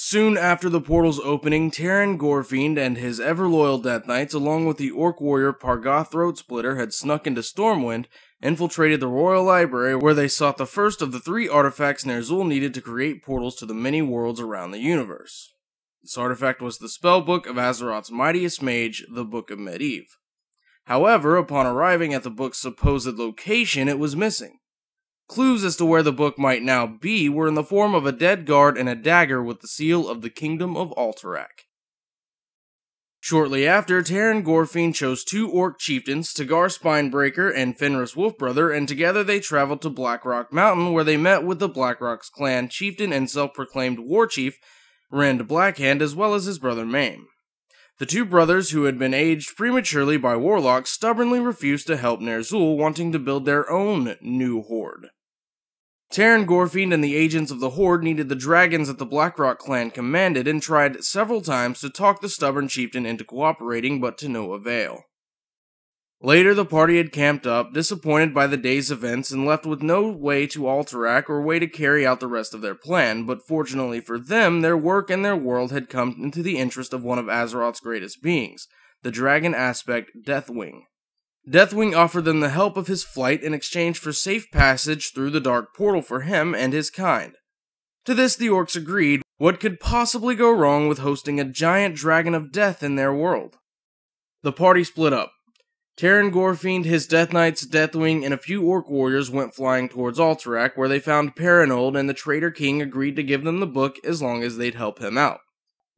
Soon after the portal's opening, Teron Gorefiend and his ever-loyal Death Knights, along with the orc warrior Pargath Throatsplitter, had snuck into Stormwind, infiltrated the Royal Library, where they sought the first of the 3 artifacts Ner'zhul needed to create portals to the many worlds around the universe. This artifact was the spellbook of Azeroth's mightiest mage, the Book of Medivh. However, upon arriving at the book's supposed location, it was missing. Clues as to where the book might now be were in the form of a dead guard and a dagger with the seal of the Kingdom of Alterac. Shortly after, Teron Gorefiend chose 2 orc chieftains, Tagar Spinebreaker and Fenris Wolfbrother, and together they traveled to Blackrock Mountain, where they met with the Blackrock's clan chieftain and self-proclaimed warchief, Rend Blackhand, as well as his brother Maim. The 2 brothers, who had been aged prematurely by warlocks, stubbornly refused to help Ner'zhul, wanting to build their own new Horde. Teron Gorefiend and the agents of the Horde needed the dragons that the Blackrock clan commanded and tried several times to talk the stubborn chieftain into cooperating, but to no avail. Later, the party had camped up, disappointed by the day's events, and left with no way to Alterac or way to carry out the rest of their plan, but fortunately for them, their work and their world had come into the interest of one of Azeroth's greatest beings, the dragon aspect Deathwing. Deathwing offered them the help of his flight in exchange for safe passage through the dark portal for him and his kind. To this the orcs agreed. What could possibly go wrong with hosting a giant dragon of death in their world? The party split up. Teron Gorefiend, his Death Knights, Deathwing, and a few orc warriors went flying towards Alterac, where they found Paranold, and the traitor king agreed to give them the book as long as they'd help him out.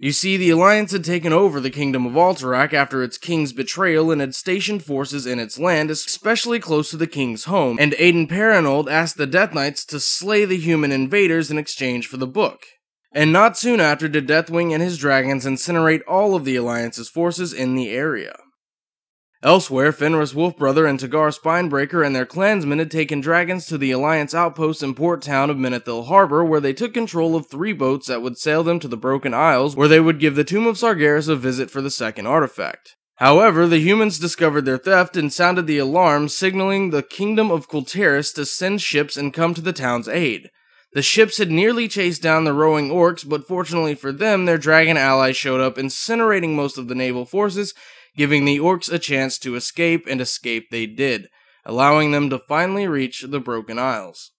You see, the Alliance had taken over the Kingdom of Alterac after its king's betrayal and had stationed forces in its land, especially close to the king's home, and Aiden Paranold asked the Death Knights to slay the human invaders in exchange for the book. And not soon after did Deathwing and his dragons incinerate all of the Alliance's forces in the area. Elsewhere, Fenris Wolfbrother and Tagar Spinebreaker and their clansmen had taken dragons to the Alliance outpost and port town of Menethil Harbor, where they took control of 3 boats that would sail them to the Broken Isles, where they would give the Tomb of Sargeras a visit for the second artifact. However, the humans discovered their theft and sounded the alarm, signaling the Kingdom of Alterac to send ships and come to the town's aid. The ships had nearly chased down the rowing orcs, but fortunately for them, their dragon allies showed up, incinerating most of the naval forces, giving the orcs a chance to escape, and escape they did, allowing them to finally reach the Broken Isles.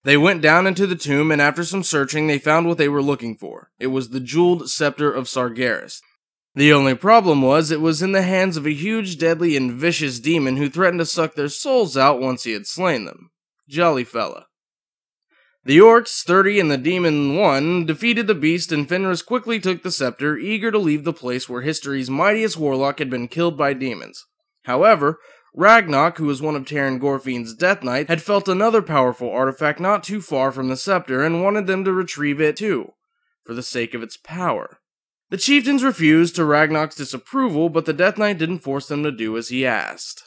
They went down into the tomb, and after some searching, they found what they were looking for. It was the jeweled scepter of Sargeras. The only problem was, it was in the hands of a huge, deadly, and vicious demon who threatened to suck their souls out once he had slain them. Jolly fella. The orcs, 30 and the demon 1, defeated the beast, and Fenris quickly took the scepter, eager to leave the place where history's mightiest warlock had been killed by demons. However, Ragnarok, who was one of Teron Gorefiend's Death Knights, had felt another powerful artifact not too far from the scepter and wanted them to retrieve it too, for the sake of its power. The chieftains refused, to Ragnarok's disapproval, but the Death Knight didn't force them to do as he asked.